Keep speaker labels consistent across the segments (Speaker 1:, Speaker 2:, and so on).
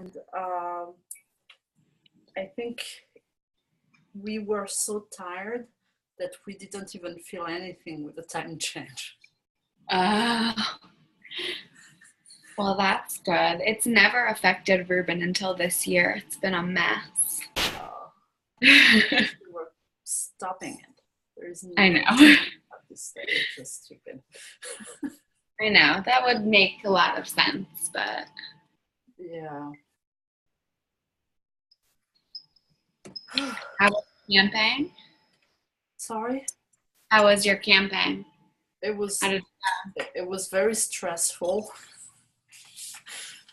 Speaker 1: And I think we were so tired that we didn't even feel anything with the time change.
Speaker 2: Well, that's good. It's never affected Ruben until this year. It's been a mess.
Speaker 1: We were stopping it. There is no
Speaker 2: I know.
Speaker 1: It's just stupid.
Speaker 2: I know. That would make a lot of sense, but
Speaker 1: Yeah.
Speaker 2: how was camping?
Speaker 1: Sorry?
Speaker 2: How was your camping?
Speaker 1: It was
Speaker 2: How did
Speaker 1: it was very stressful.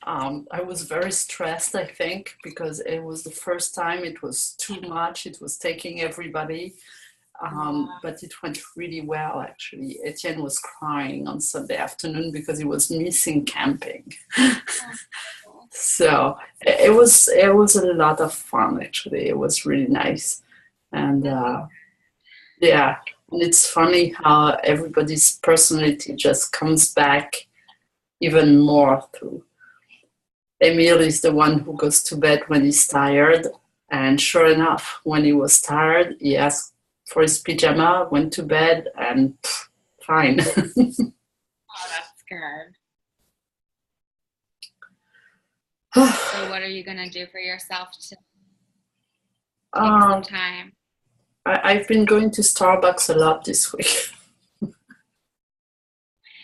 Speaker 1: I was very stressed, I think, because it was the first time. It was too much. It was taking everybody. But it went really well, actually. Etienne was crying on Sunday afternoon because he was missing camping. So it was a lot of fun, actually. It was really nice. And yeah, and it's funny how everybody's personality just comes back even more through. Emile is the one who goes to bed when he's tired. And sure enough, when he was tired, he asked for his pajama, went to bed, and fine.
Speaker 2: Oh, that's good. So what are you going to do for yourself to take some time?
Speaker 1: I've been going to Starbucks a lot this week.
Speaker 2: Me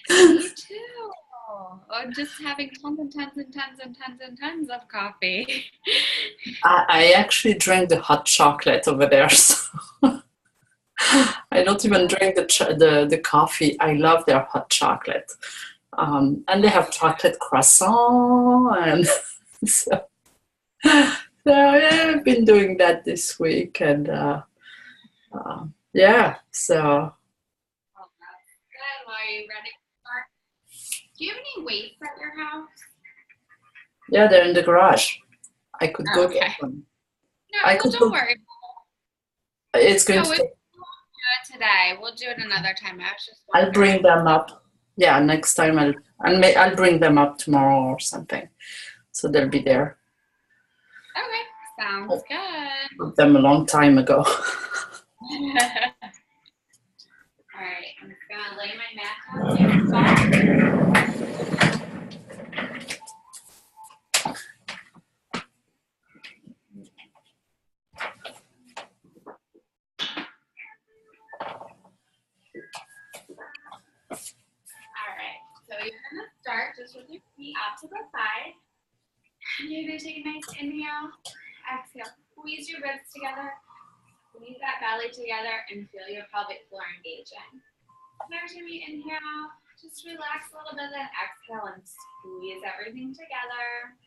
Speaker 2: too. Or just having tons and tons and tons and tons and tons of coffee.
Speaker 1: I actually drank the hot chocolate over there, so I don't even drink the coffee. I love their hot chocolate, and they have chocolate croissant, and so yeah, I've been doing that this week, and yeah, so.
Speaker 2: Oh, that's good. Well, are you ready to start? Do you have any weights at your house?
Speaker 1: Yeah, they're in the garage. I could go
Speaker 2: Okay.
Speaker 1: get them.
Speaker 2: No,
Speaker 1: I
Speaker 2: well,
Speaker 1: could
Speaker 2: don't
Speaker 1: go.
Speaker 2: worry.
Speaker 1: It's going
Speaker 2: No,
Speaker 1: to
Speaker 2: we
Speaker 1: take.
Speaker 2: won't do it today. We'll do it another time. I was just
Speaker 1: I'll bring
Speaker 2: wondering.
Speaker 1: them up. Yeah, next time I'll bring them up tomorrow or something. So they'll be there.
Speaker 2: Okay, sounds good.
Speaker 1: Bought them a long time ago.
Speaker 2: All right, I'm just gonna lay my mat down here. All right, so you're gonna start just with your feet out to the side. And you're gonna take a nice inhale, exhale, squeeze your ribs together, squeeze that belly together, and feel your pelvic floor engaging. Every time you inhale, just relax a little bit, then exhale and squeeze everything together.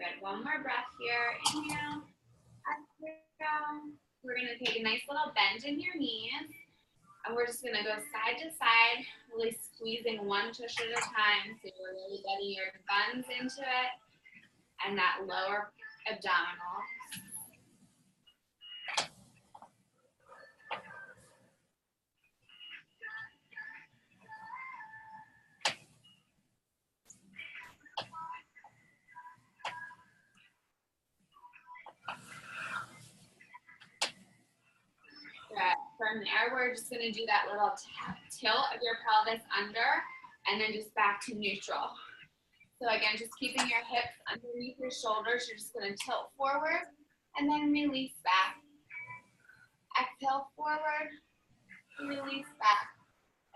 Speaker 2: Good, one more breath here. Inhale, exhale. We're gonna take a nice little bend in your knees, and we're just gonna go side to side, really squeezing one tush at a time, so you're really getting your buns into it, and that lower abdominal. Good. From there, we're just gonna do that little tilt of your pelvis under, and then just back to neutral. So again, just keeping your hips underneath your shoulders, you're just gonna tilt forward, and then release back. Exhale forward, release back.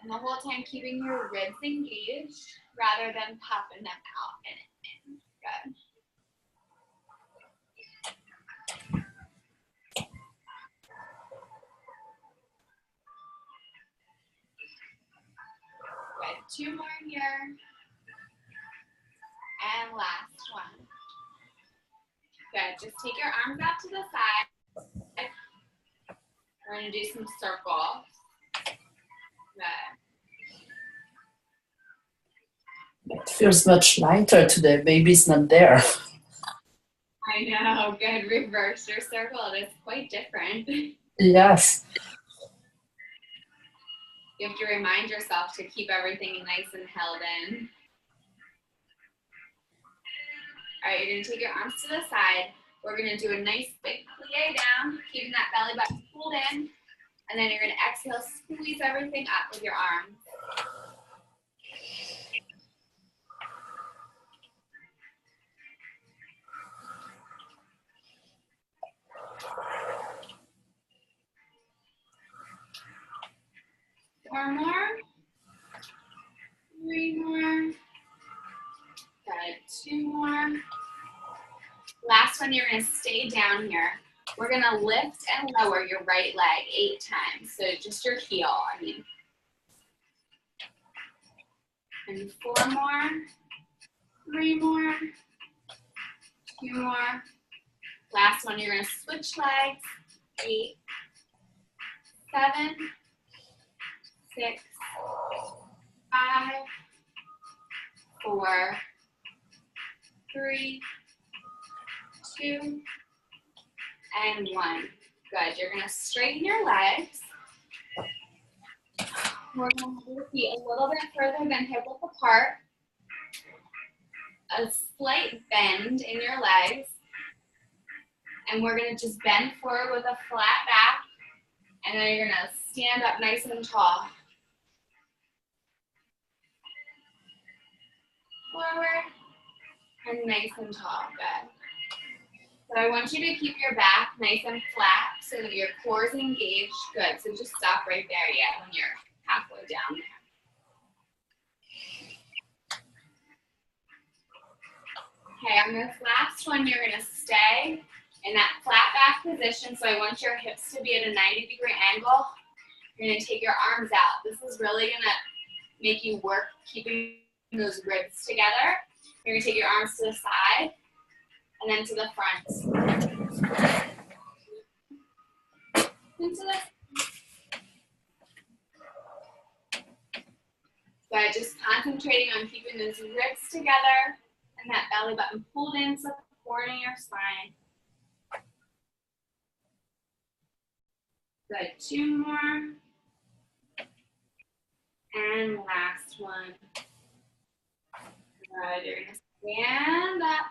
Speaker 2: And the whole time keeping your ribs engaged rather than popping them out and in. Good. Good. Two more here. And last one. Good. Just take your arms out to the side. We're going to do some circles. Good.
Speaker 1: It feels much lighter today. Baby's not there.
Speaker 2: I know. Good. Reverse your circle. It is quite different.
Speaker 1: Yes.
Speaker 2: You have to remind yourself to keep everything nice and held in. All right, you're gonna take your arms to the side. We're gonna do a nice big plie down, keeping that belly button pulled in. And then you're gonna exhale, squeeze everything up with your arms. Four more. Three more. Good. Two more. Last one, you're gonna stay down here. We're gonna lift and lower your right leg 8 times. So just your heel, I mean. And 4 more. 3 more. 2 more. Last one, you're gonna switch legs. 8, 7, 6, 5, 4, 3, 2, and 1. Good. You're gonna straighten your legs. We're gonna move your feet a little bit further than hip width apart. A slight bend in your legs. And we're gonna just bend forward with a flat back. And then you're gonna stand up nice and tall. Forward and nice and tall. Good. So I want you to keep your back nice and flat so that your core is engaged. Good. So just stop right there, when you're halfway down there. Okay, on this last one, you're gonna stay in that flat back position. So I want your hips to be at a 90-degree angle. You're gonna take your arms out. This is really gonna make you work keeping those ribs together. You're gonna take your arms to the side and then to the front. Into the But just concentrating on keeping those ribs together and that belly button pulled in, supporting your spine. Good. 2 more. And last one. Good. You're gonna stand up.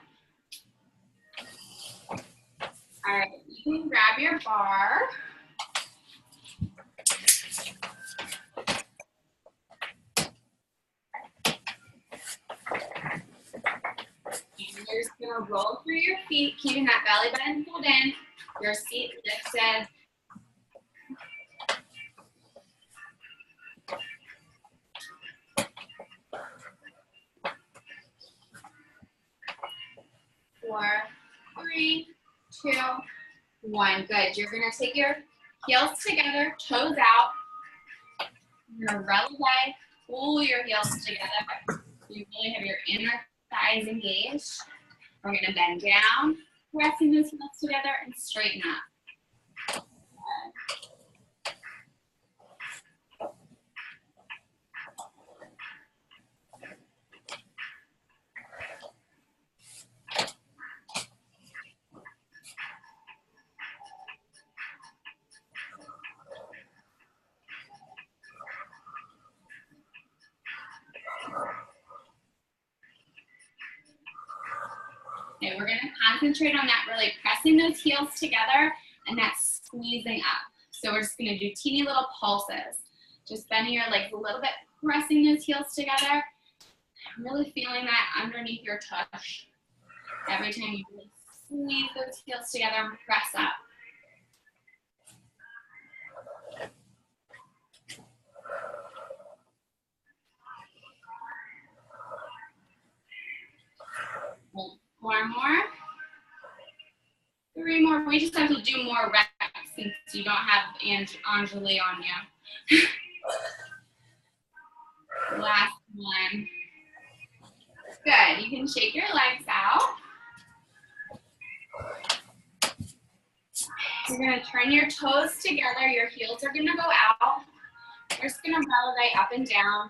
Speaker 2: All right, you can grab your bar. And you're just gonna roll through your feet, keeping that belly button pulled in, your seat lifted. Four, 3, 2, 1. Good. You're gonna take your heels together, toes out. You're gonna roll away, pull your heels together. You really have your inner thighs engaged. We're gonna bend down, pressing those heels together and straighten up. Okay, we're gonna concentrate on that, really pressing those heels together and that squeezing up. So we're just gonna do teeny little pulses. Just bending your legs a little bit, pressing those heels together. Really feeling that underneath your tush. Every time you really squeeze those heels together and press up. Four more. 3 more. We just have to do more reps since you don't have Anjali on you. Last one. Good. You can shake your legs out. You're going to turn your toes together. Your heels are going to go out. You're just going to elevate up and down.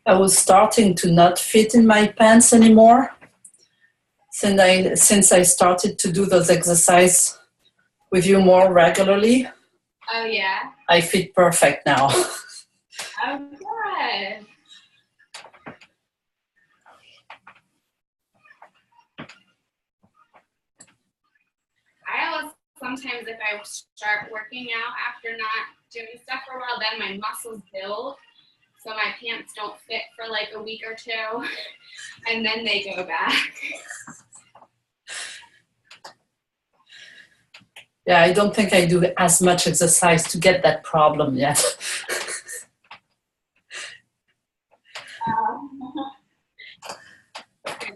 Speaker 1: I was starting to not fit in my pants anymore since I started to do those exercises with you more regularly.
Speaker 2: Oh, yeah?
Speaker 1: I fit perfect now.
Speaker 2: Oh, good. I always, sometimes if I start working out after not doing stuff for a while, then my muscles build. So my pants don't fit for like a week or two, and then they go back.
Speaker 1: Yeah, I don't think I do as much exercise to get that problem yet.
Speaker 2: So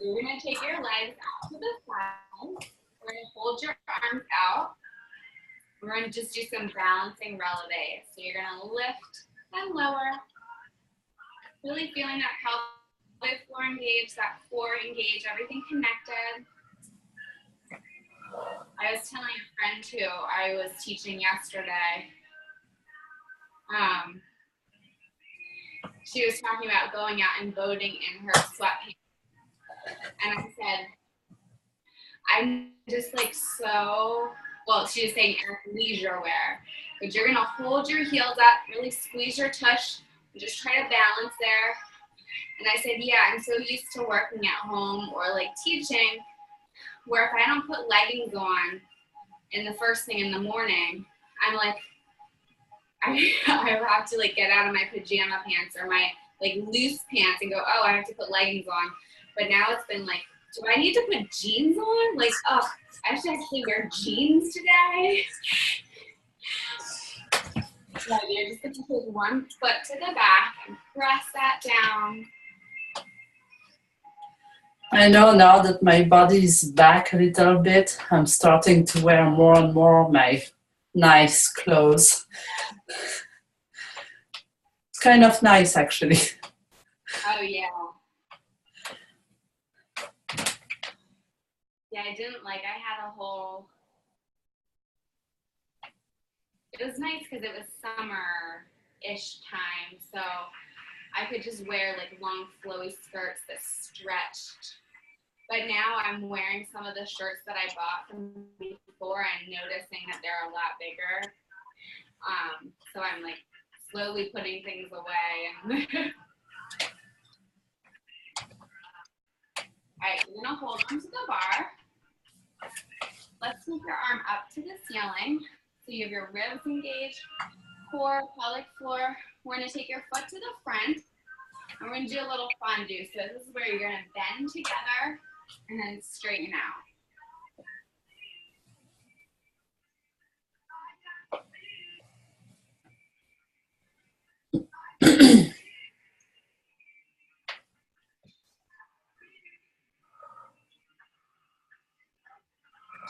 Speaker 2: you're gonna take your legs out to the side. We're gonna hold your arms out. We're gonna just do some balancing releve. So you're gonna lift and lower. Really feeling that pelvic floor engaged, that core engaged, everything connected. I was telling a friend who I was teaching yesterday, she was talking about going out and boating in her sweatpants. And I said, I'm just like so, well, she was saying athleisure wear, but you're gonna hold your heels up, really squeeze your tush, and just try to balance there. And I said, yeah, I'm so used to working at home or like teaching, where if I don't put leggings on in the first thing in the morning, I'm like, I have to like get out of my pajama pants or my like loose pants and go, oh, I have to put leggings on. But now it's been like, do I need to put jeans on? Like, oh, I should actually wear jeans today. Yeah, you're just gonna take one foot to the back and press that down.
Speaker 1: I know now that my body is back a little bit, I'm starting to wear more and more my nice clothes. It's kind of nice, actually.
Speaker 2: Oh, yeah. Yeah, I didn't like, I had a whole, it was nice because it was summer-ish time, so I could just wear like long flowy skirts that stretched. But now I'm wearing some of the shirts that I bought from before and noticing that they're a lot bigger. So I'm like slowly putting things away. All right, you're gonna hold onto the bar. Let's move your arm up to the ceiling. So you have your ribs engaged, core, pelvic floor. We're gonna take your foot to the front, and we're gonna do a little fondue. So this is where you're gonna bend together and then straighten out.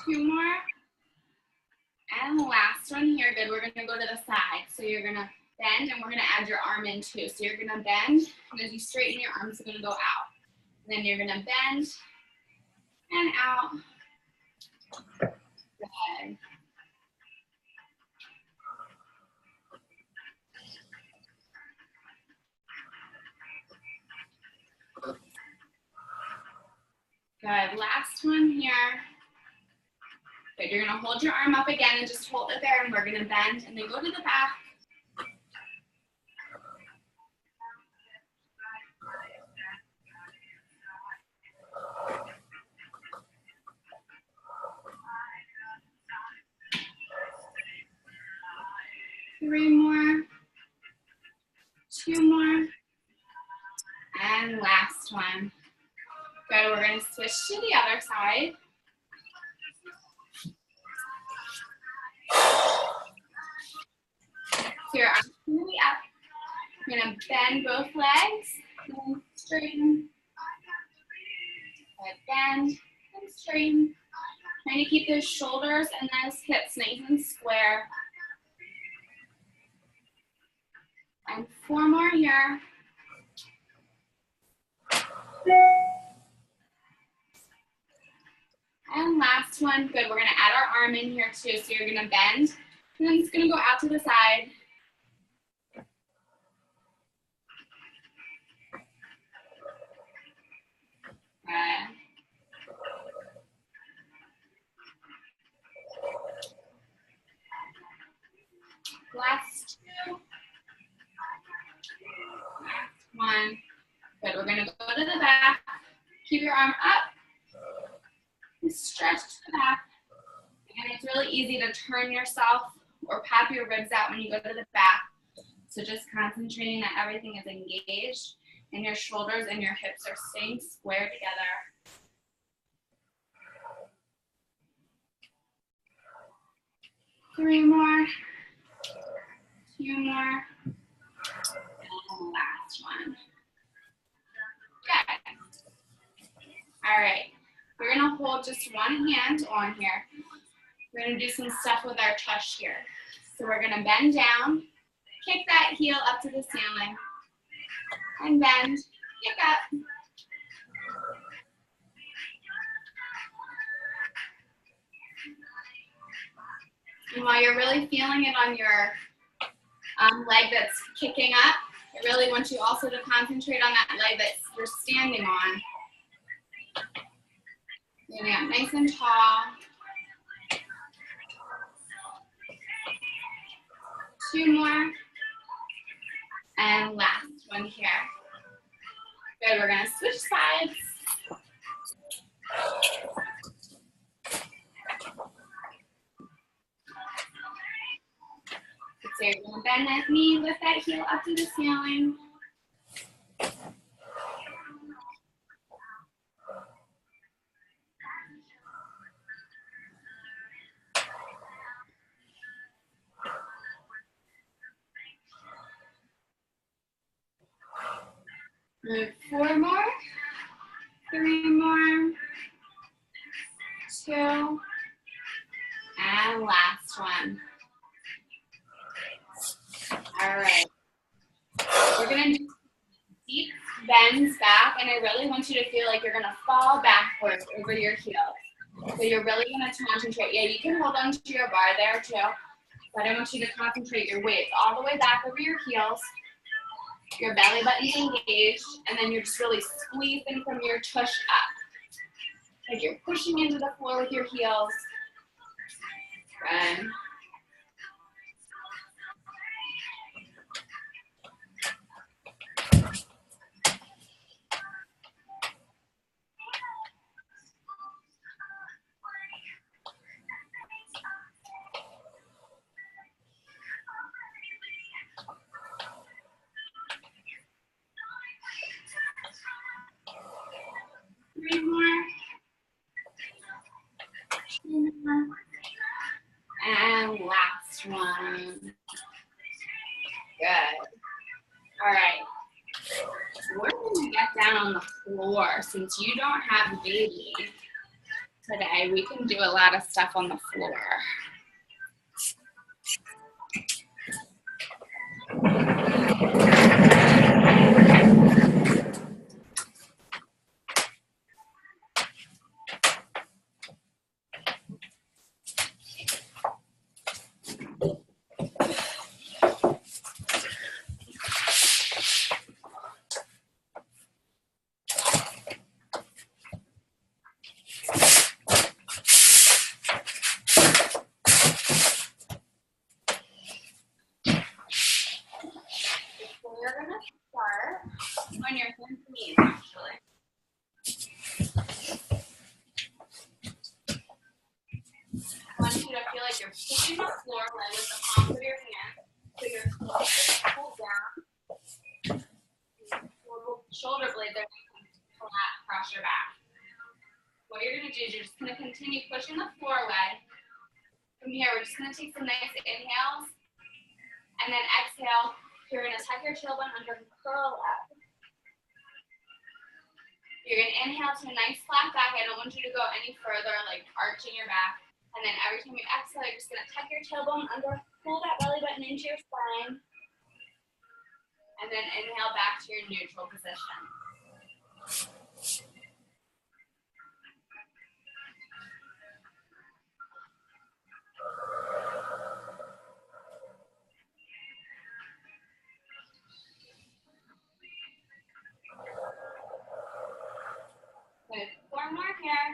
Speaker 2: Two more. And the last one here, good. We're gonna go to the side. So you're gonna bend and we're gonna add your arm in too. So you're gonna bend, and as you straighten your arms are gonna go out. And then you're gonna bend and out. Good. Good, last one here. Good, you're gonna hold your arm up again and just hold it there, and we're gonna bend and then go to the back. Three more, two more, and last one. Good, we're gonna switch to the other side. So your arms are gonna be up. You're gonna bend both legs and straighten. Good, bend and straighten. Trying to keep those shoulders and those hips nice and square. And four more here. And last one, good. We're gonna add our arm in here too. So you're gonna bend, and then it's gonna go out to the side. Last two. Last one. Good. We're going to go to the back. Keep your arm up. And stretch to the back. And it's really easy to turn yourself or pop your ribs out when you go to the back. So just concentrating that everything is engaged and your shoulders and your hips are staying square together. Three more. Two more. And the last one. Good. All right. We're going to hold just one hand on here. We're going to do some stuff with our tush here. So we're going to bend down, kick that heel up to the ceiling, and bend, kick up. And while you're really feeling it on your leg that's kicking up, I really want you also to concentrate on that leg that you're standing on. Getting up nice and tall. Two more. And last one here. Good, we're gonna switch sides. So you're gonna bend that knee, lift that heel up to the ceiling. Move 4 more, 3 more, 2, and last one. All right. We're gonna do deep bends back, and I really want you to feel like you're gonna fall backwards over your heels. So you're really gonna concentrate. Yeah, you can hold on to your bar there too, but I want you to concentrate your weight all the way back over your heels. Your belly button's engaged, and then you're just really squeezing from your tush up. Like you're pushing into the floor with your heels. Good. Three more. Two more. And last one. Good. All right. We're going to get down on the floor. Since you don't have baby today, we can do a lot of stuff on the floor. On your hands and knees, actually. I want you to feel like you're pushing the floor with the palms of your hands, so your pull down. Shoulder blades are flat across your back. What you're going to do is you're just going to continue pushing the floor away. From here, we're just going to take some nice inhales, and then exhale. You're going to tuck your tailbone under and curl up. You're going to inhale to a nice flat back. I don't want you to go any further, like arching your back. And then every time you exhale, you're just going to tuck your tailbone under, pull that belly button into your spine. And then inhale back to your neutral position. Good. 4 more here.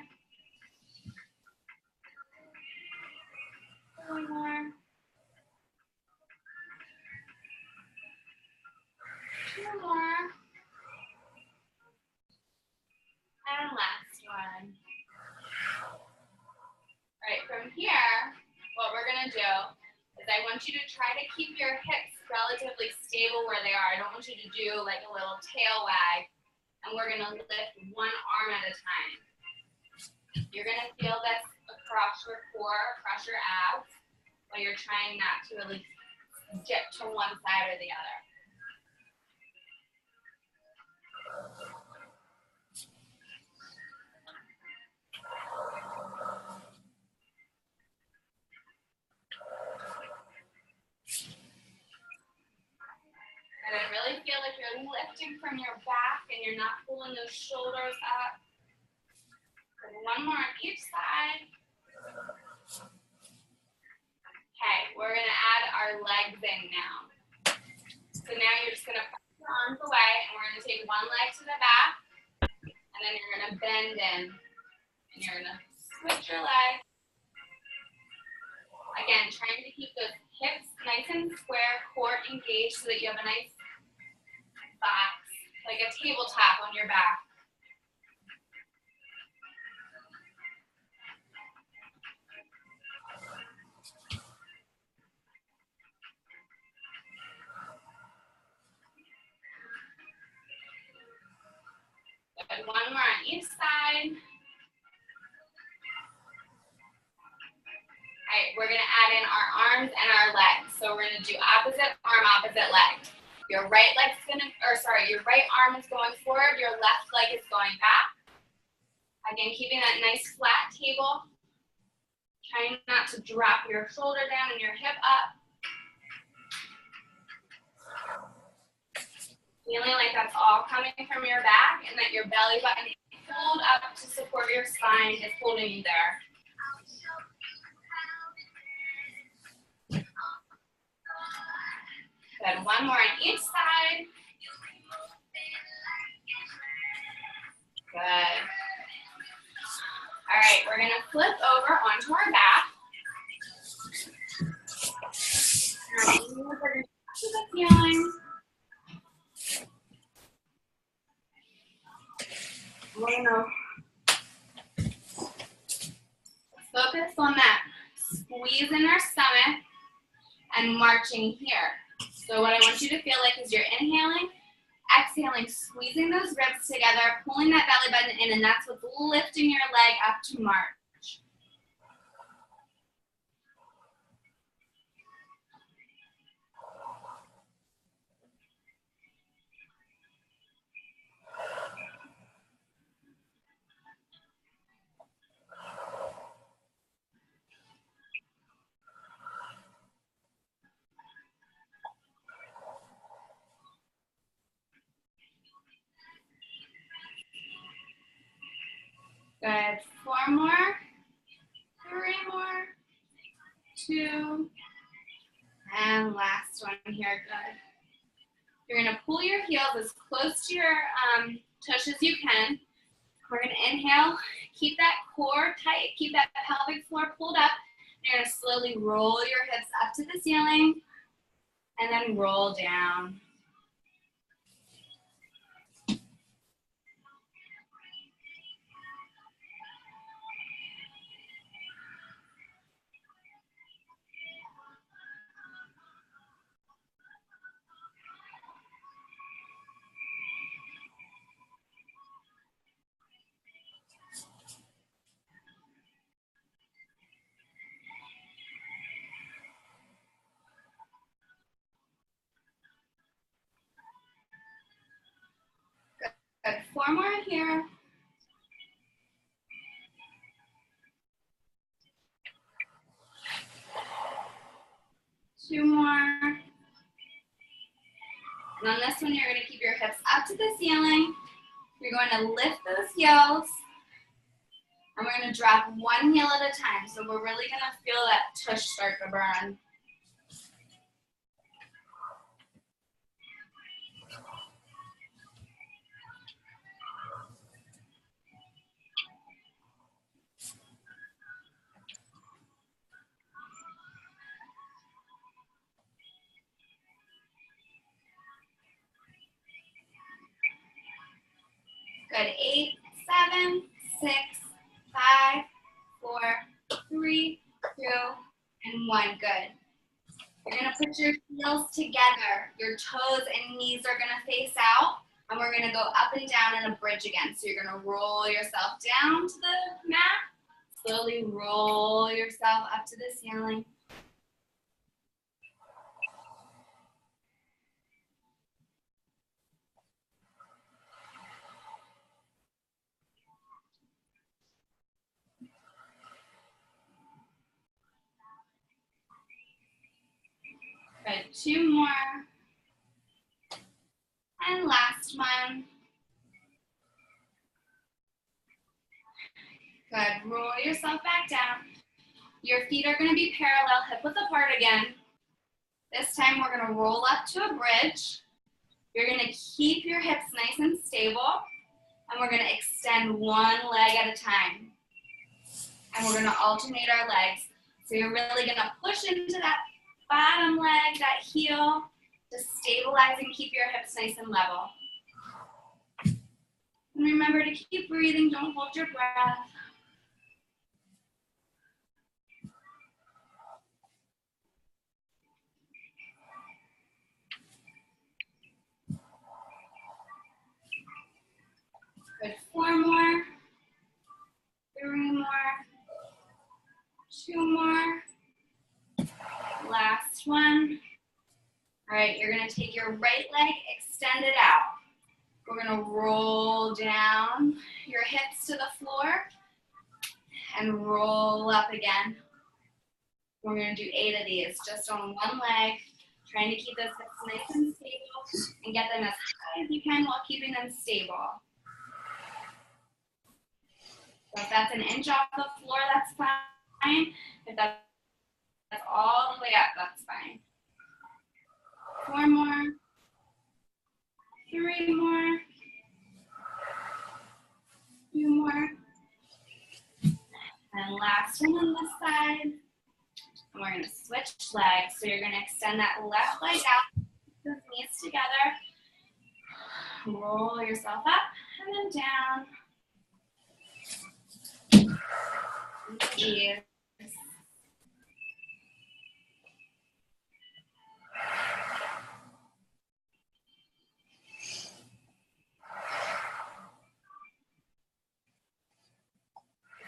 Speaker 2: 4 more. Two more. And last one. All right, from here, what we're gonna do is I want you to try to keep your hips relatively stable where they are. I don't want you to do like a little tail wag. And we're gonna lift one arm at a time. You're gonna feel this across your core, across your abs, while you're trying not to really dip to one side or the other. And I really feel like you're lifting from your back and you're not pulling those shoulders up. And one more on each side. Okay, we're gonna add our legs in now. So now you're just gonna press your arms away and we're gonna take one leg to the back and then you're gonna bend in and you're gonna switch your leg. Again, trying to keep those hips nice and square, core engaged so that you have a nice box, like a tabletop on your back. Good. One more on each side. All right, we're gonna add in our arms and our legs. So we're gonna do opposite arm, opposite leg. Your right leg's your right arm is going forward, your left leg is going back. Again, keeping that nice flat table. Trying not to drop your shoulder down and your hip up. Feeling like that's all coming from your back and that your belly button is pulled up to support your spine is holding you there. Good. One more on each side. Good. All right, we're gonna flip over onto our back. And we're gonna to the ceiling. We're gonna focus on that squeeze in our stomach and marching here. So what I want you to feel like is you're inhaling, exhaling, squeezing those ribs together, pulling that belly button in, and that's what's lifting your leg up to march. Good. 4 more, 3 more, 2, and last one here. Good. You're gonna pull your heels as close to your tush as you can. We're gonna inhale, keep that core tight, keep that pelvic floor pulled up. You're gonna slowly roll your hips up to the ceiling and then roll down. Good. 4 more here. Two more. And on this one, you're going to keep your hips up to the ceiling. You're going to lift those heels. And we're going to drop one heel at a time. So we're really going to feel that tush start to burn. Good. 8, 7, 6, 5, 4, 3, 2, and 1. Good. You're going to put your heels together. Your toes and knees are going to face out. And we're going to go up and down in a bridge again. So you're going to roll yourself down to the mat. Slowly roll yourself up to the ceiling. Good. 2 more. And last one. Good. Roll yourself back down. Your feet are going to be parallel, hip width apart again. This time we're going to roll up to a bridge. You're going to keep your hips nice and stable. And we're going to extend one leg at a time. And we're going to alternate our legs. So you're really going to push into that bottom leg, that heel, to stabilize and keep your hips nice and level. And remember to keep breathing, don't hold your breath. Good. 4 more. 3 more. 2 more. Last one. All right, you're going to take your right leg, extend it out. We're going to roll down your hips to the floor and roll up again. We're going to do 8 of these just on one leg, trying to keep those hips nice and stable and get them as high as you can while keeping them stable. So if that's an inch off the floor, that's fine. If that's all the way up, that's fine. 4 more. 3 more. 2 more. And last one on this side. And we're going to switch legs. So you're going to extend that left leg out, those knees together. Roll yourself up and then down. Ease.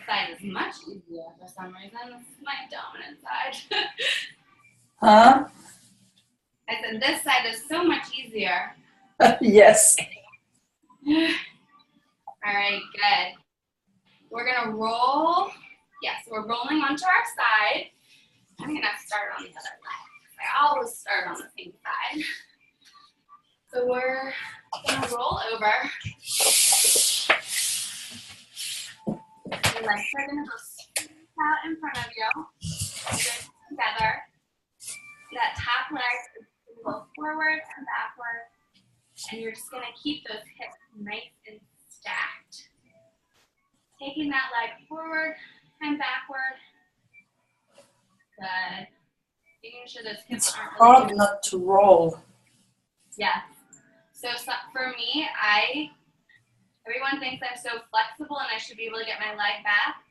Speaker 2: Side is much easier for some reason. This is my dominant side.
Speaker 1: Huh?
Speaker 2: I said this side is so much easier.
Speaker 1: Yes.
Speaker 2: All right, good. We're gonna roll. Yes, we're rolling onto our side. I'm gonna start on the other leg. I always start on the same side. So we're gonna roll over. Your legs are gonna go straight out in front of you. Good together. That top leg is gonna go forward and backward. And you're just gonna keep those hips nice and stacked. Taking that leg forward and backward. Good. Making sure those hips
Speaker 1: It's
Speaker 2: aren't
Speaker 1: hard
Speaker 2: really
Speaker 1: not to roll.
Speaker 2: Yes. So for me, everyone thinks I'm so flexible and I should be able to get my leg back,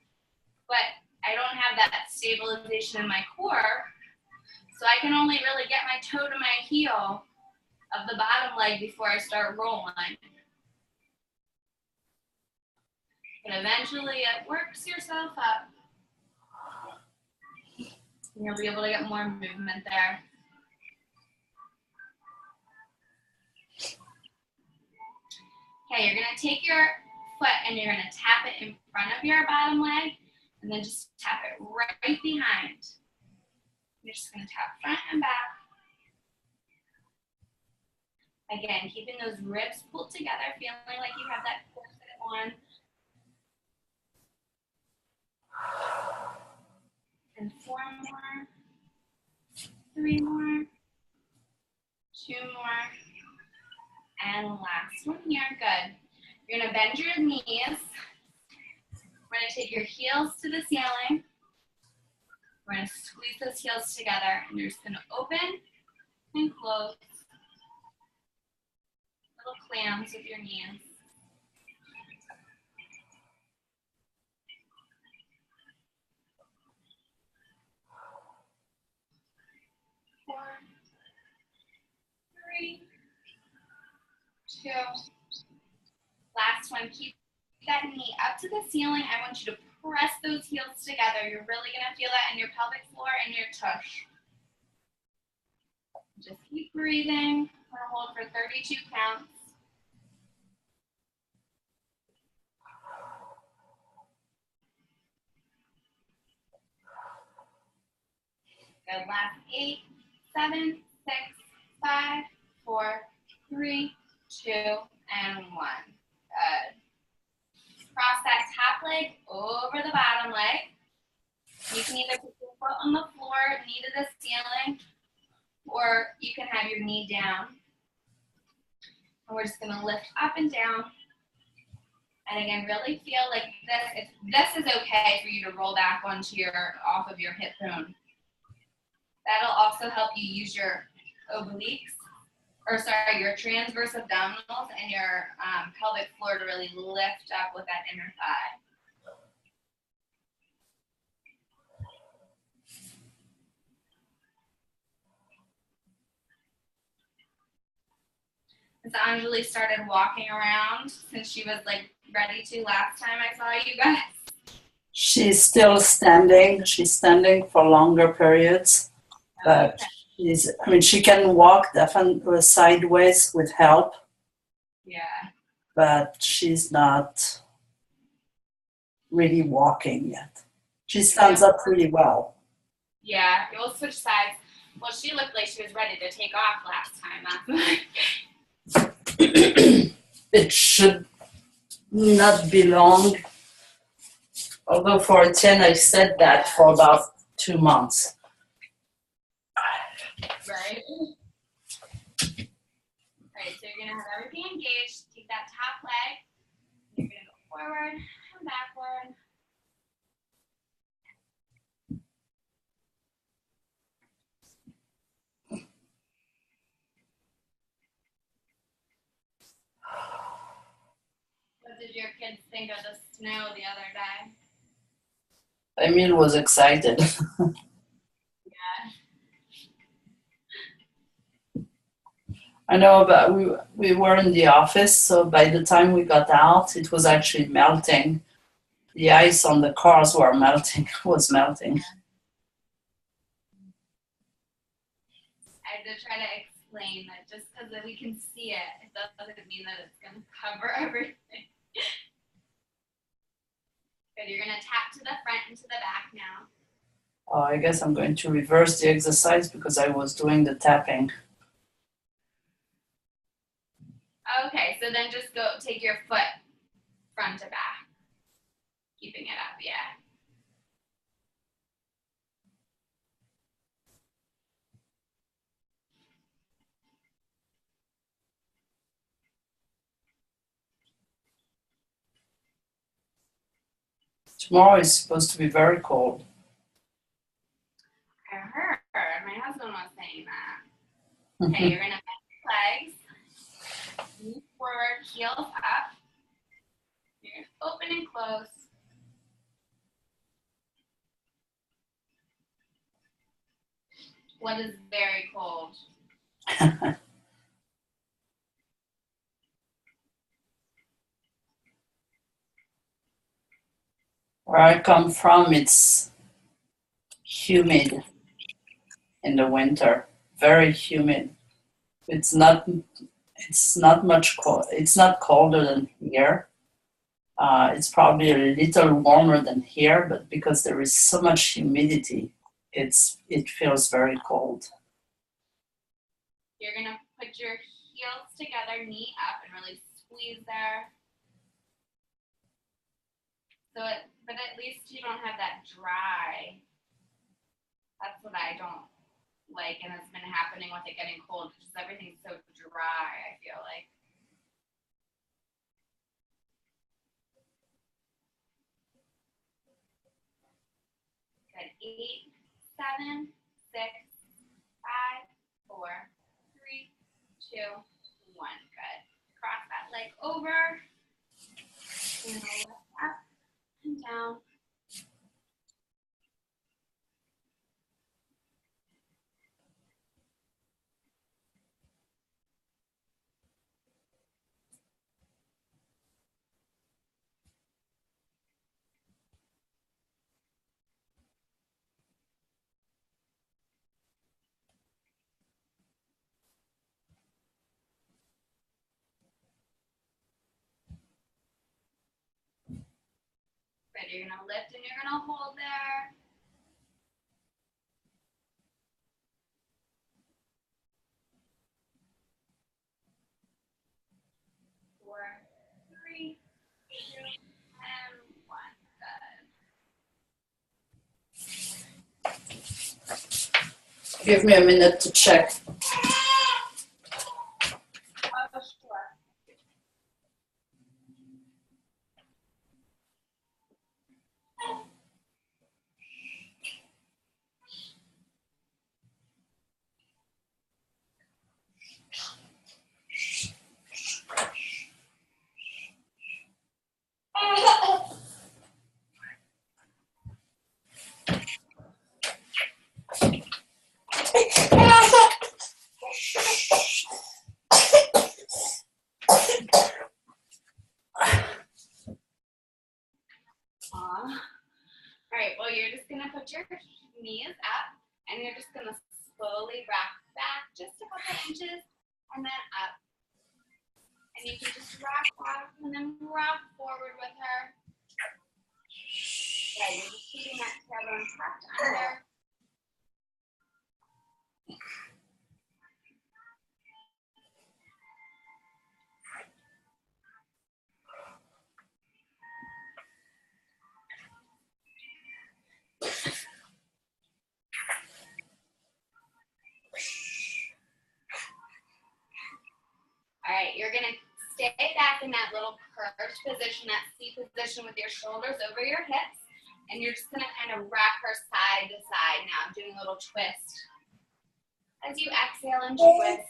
Speaker 2: but I don't have that stabilization in my core, so I can only really get my toe to my heel of the bottom leg before I start rolling. But eventually it works yourself up. And you'll be able to get more movement there. Okay, you're gonna take your foot and you're gonna tap it in front of your bottom leg and then just tap it right behind. You're just gonna tap front and back. Again, keeping those ribs pulled together, feeling like you have that corset on. And 4 more, 3 more, 2 more, and last one here. Good. You're gonna bend your knees. We're gonna take your heels to the ceiling. We're gonna squeeze those heels together, and you're just gonna open and close. Little clams with your knees. 2. Last one, keep that knee up to the ceiling. I want you to press those heels together. You're really gonna feel that in your pelvic floor and your tush. Just keep breathing. We're gonna hold for 32 counts. Good, last 8, 7, 6, 5, 4, 3, 2, and 1. Good. Cross that top leg over the bottom leg. You can either put your foot on the floor, knee to the ceiling, or you can have your knee down. And we're just gonna lift up and down. And again, really feel like this. This is okay for you to roll back off of your hip bone. That'll also help you use your obliques, your transverse abdominals and your pelvic floor to really lift up with that inner thigh. Has Anjali started walking around since she was like ready to last time I saw you guys?
Speaker 1: She's still standing. She's standing for longer periods, but she can walk definitely sideways with help.
Speaker 2: Yeah.
Speaker 1: But she's not really walking yet. She stands up pretty well.
Speaker 2: Yeah, we'll switch sides. Well, she looked like she was ready to take off last time.
Speaker 1: It should not be long. Although for Etienne, I said that for about 2 months.
Speaker 2: Right. Alright, so you're gonna have everything engaged. Take that top leg. You're gonna go forward and backward. What did your kids think of the snow the other day?
Speaker 1: Emile was excited.
Speaker 2: Yeah.
Speaker 1: I know, but we were in the office, so by the time we got out, it was actually melting. The ice on the cars was melting.
Speaker 2: I had to try to explain that just because we can see it, it doesn't mean that it's going to cover everything. Good, you're going to tap to the front and to the back now.
Speaker 1: Oh, I guess I'm going to reverse the exercise because I was doing the tapping.
Speaker 2: Okay, so then just go take your foot front to back. Keeping it up, yeah.
Speaker 1: Tomorrow is supposed to be very cold.
Speaker 2: I heard. My husband was saying that. Okay, you're going to bend your legs. Move forward, heels up. You're going to open and close. What is very cold?
Speaker 1: Where I come from, it's humid in the winter, very humid. It's not much cold. It's not colder than here. It's probably a little warmer than here, but because there is so much humidity, it feels very cold.
Speaker 2: You're gonna put your heels together, knee up, and really squeeze there. But at least you don't have that dry. That's what I don't like, and it's been happening with it getting cold. Just everything's so dry, I feel like. Good. 8, 7, 6, 5, 4, 3, 2, 1. Good. Cross that leg over. And lift up and down. Good. You're gonna lift and you're gonna hold there. 4, 3, 2, and 1. Good.
Speaker 1: Give me a minute to check.
Speaker 2: Oh, sure. All right, well, you're just gonna put your knees up and you're just gonna slowly rock back just a couple inches and then up. And you can just rock back and then rock forward with her. Yeah, you're just keeping that tailbone tucked under. All right, you're gonna stay back in that little curved position, that C position with your shoulders over your hips. And you're just gonna kind of rock her side to side now, doing a little twist. As you exhale and twist.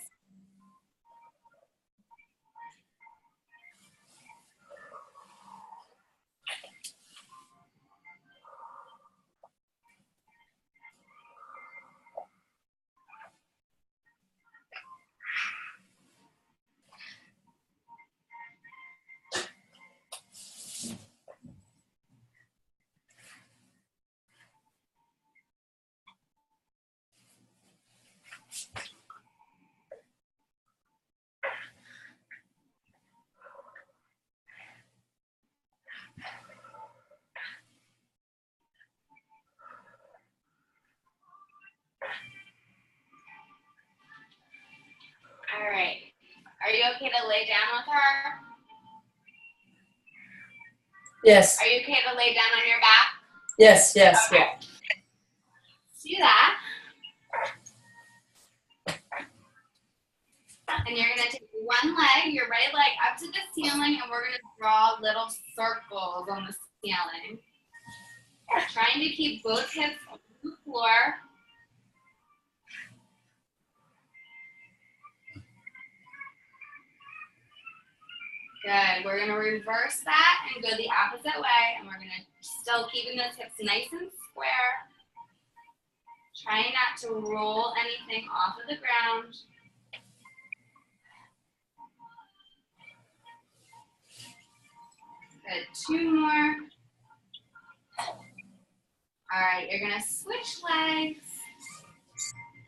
Speaker 2: All right. Are you okay to lay down with her?
Speaker 1: Yes.
Speaker 2: Are you okay to lay down on your back?
Speaker 1: Yes, yes,
Speaker 2: okay.
Speaker 1: yeah.
Speaker 2: Do that. And you're gonna take one leg, your right leg up to the ceiling, and we're gonna draw little circles on the ceiling. Trying to keep both hips on the floor. Good. We're gonna reverse that and go the opposite way, and we're gonna still keeping those hips nice and square. Trying not to roll anything off of the ground. Good. 2 more. All right, you're gonna switch legs.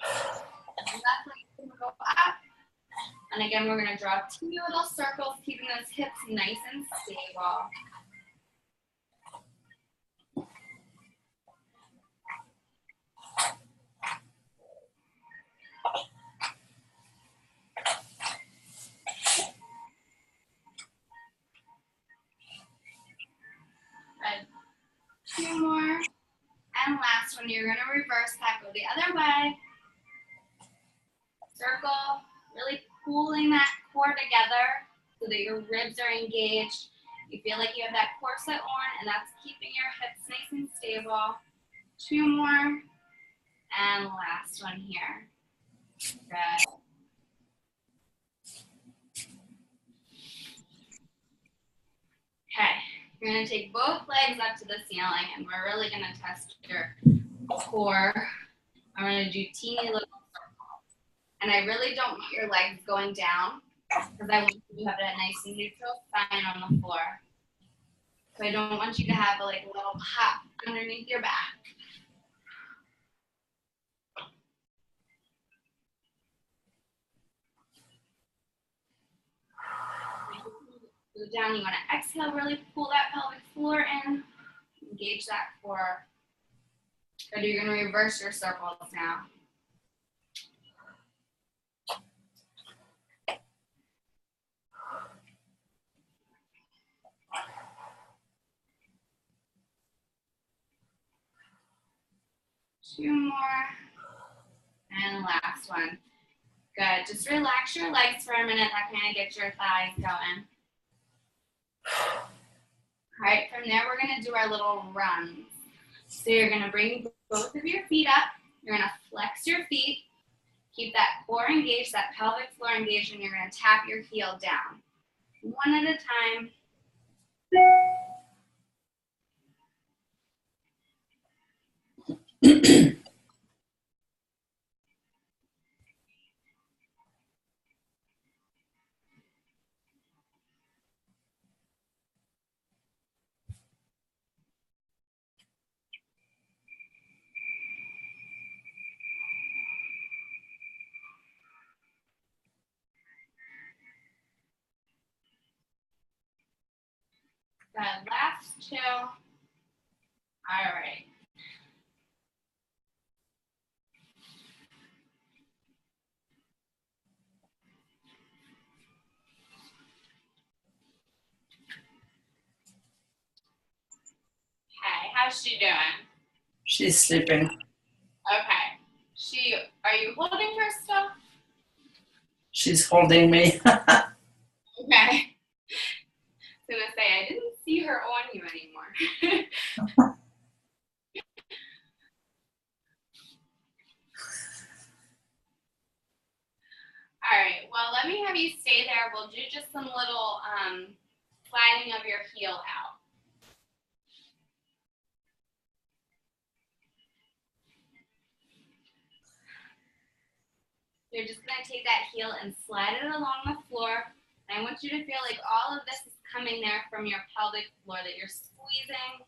Speaker 2: Left leg is gonna go up. And again, we're gonna draw 2 little circles, keeping those hips nice and stable. Good. 2 more. And last one, you're gonna reverse that, go the other way. Circle, really pulling that core together so that your ribs are engaged. You feel like you have that corset on, and that's keeping your hips nice and stable. 2 more. And last one here. Good. Okay, you're gonna take both legs up to the ceiling, and we're really gonna test your core. I'm gonna do teeny little circles. And I really don't want your legs going down because I want you to have that nice and neutral spine on the floor. So I don't want you to have a little pop underneath your back. Go down, you want to exhale, really pull that pelvic floor in. engage that core. Good, you're gonna reverse your circles now. Two more, and last one. Good, just relax your legs for a minute. That kind of gets your thighs going. All right, from there, we're gonna do our little runs. So you're gonna bring both of your feet up. You're gonna flex your feet. Keep that core engaged, that pelvic floor engaged, and you're gonna tap your heel down. One at a time. Good, last two. All right. Okay, how's she doing?
Speaker 1: She's sleeping.
Speaker 2: Okay. Are you holding her still?
Speaker 1: She's holding me.
Speaker 2: Okay. I was gonna say, I didn't see her on you anymore. All right, well, let me have you stay there. We'll do just some little sliding of your heel out. You're just gonna take that heel and slide it along the floor. And I want you to feel like all of this is coming there from your pelvic floor, that you're squeezing,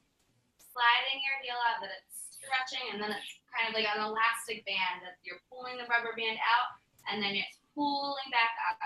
Speaker 2: sliding your heel out, that it's stretching, and then it's kind of like an elastic band, that you're pulling the rubber band out, and then it's pulling back up.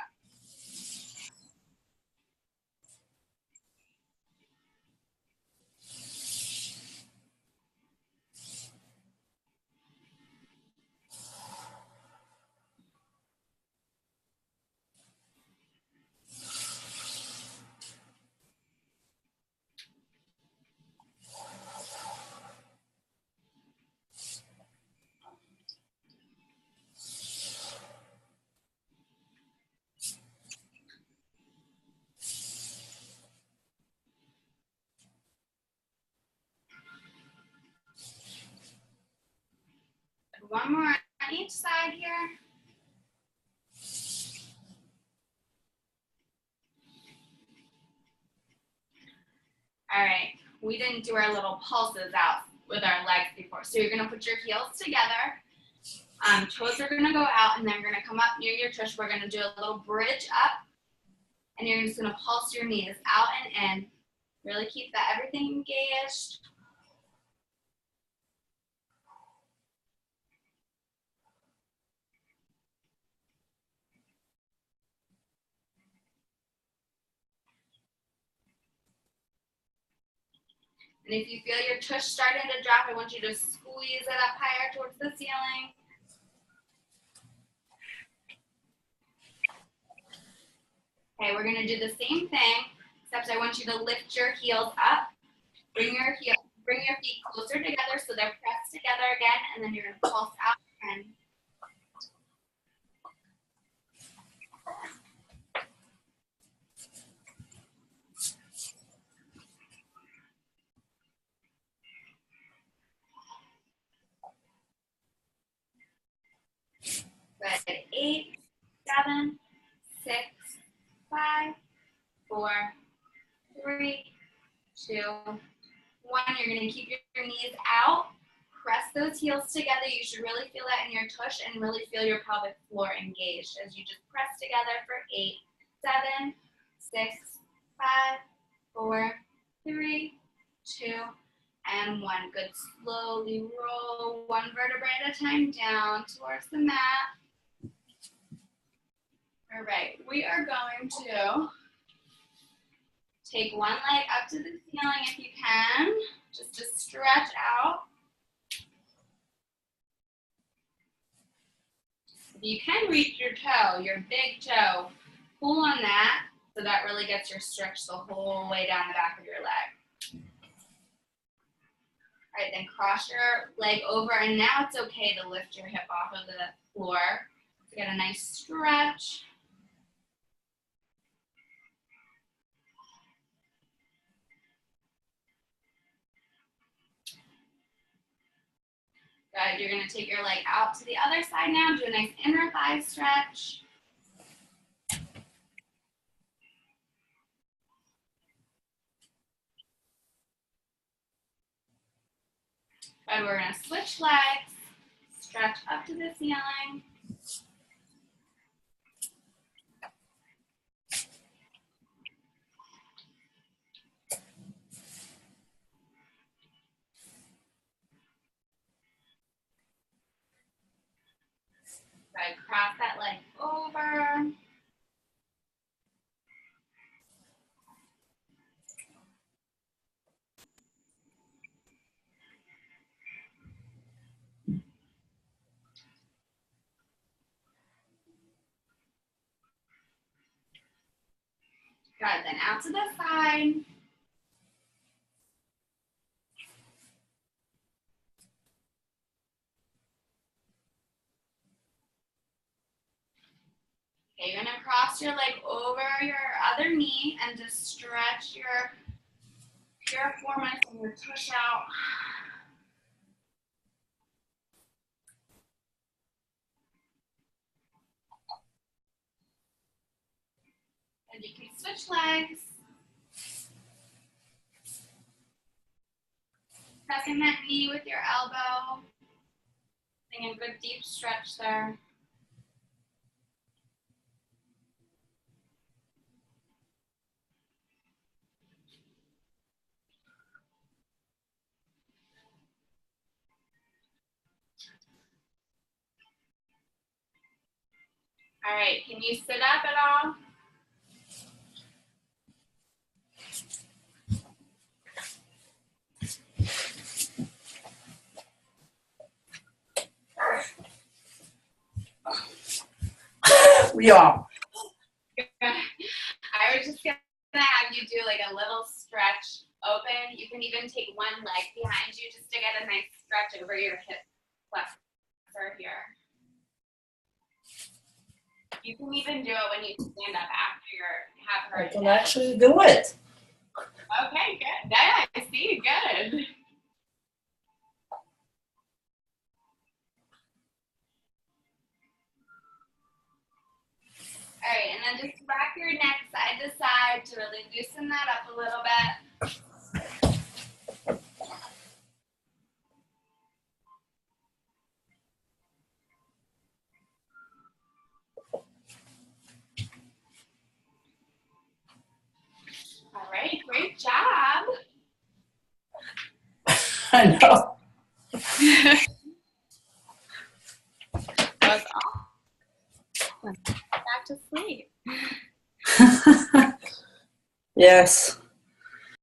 Speaker 2: One more on each side here. All right, we didn't do our little pulses out with our legs before. So you're gonna put your heels together. Toes are gonna go out, and then you're gonna come up near your tush. We're gonna do a little bridge up, and you're just gonna pulse your knees out and in. Really keep that everything engaged. And if you feel your tush starting to drop, I want you to squeeze it up higher towards the ceiling. Okay, we're gonna do the same thing, except I want you to lift your heels up. Bring your feet closer together so they're pressed together again, and then you're gonna pulse out and good. 8, 7, 6, 5, 4, 3, 2, 1. You're gonna keep your knees out. Press those heels together. You should really feel that in your tush and really feel your pelvic floor engaged as you just press together for 8, 7, 6, 5, 4, 3, 2, and 1. Good. Slowly roll one vertebrae at a time down towards the mat. All right, we are going to take one leg up to the ceiling if you can. just to stretch out. If you can reach your toe, your big toe, pull on that so that really gets your stretch the whole way down the back of your leg. All right, then cross your leg over, and now it's okay to lift your hip off of the floor to get a nice stretch. Good, you're gonna take your leg out to the other side now, do a nice inner thigh stretch. Good, we're gonna switch legs, stretch up to the ceiling. Good, cross that leg over. Good, then out to the side. Okay, you're gonna cross your leg over your other knee and just stretch your piriformis and your tush out. And you can switch legs. Pressing that knee with your elbow. Getting a good deep stretch there. All right, can you sit up at all?
Speaker 1: We are.
Speaker 2: I was just gonna have you do like a little stretch open. You can even take one leg behind you just to get a nice stretch over your hip flexor here. You can even do it when you stand up after you have her.
Speaker 1: I can actually do it.
Speaker 2: Okay, good. Yeah, I see. Good. All right, and then just rock your neck side to side to really loosen that up a little bit. All right, great job.
Speaker 1: I know.
Speaker 2: That was awesome. Back to sleep.
Speaker 1: Yes.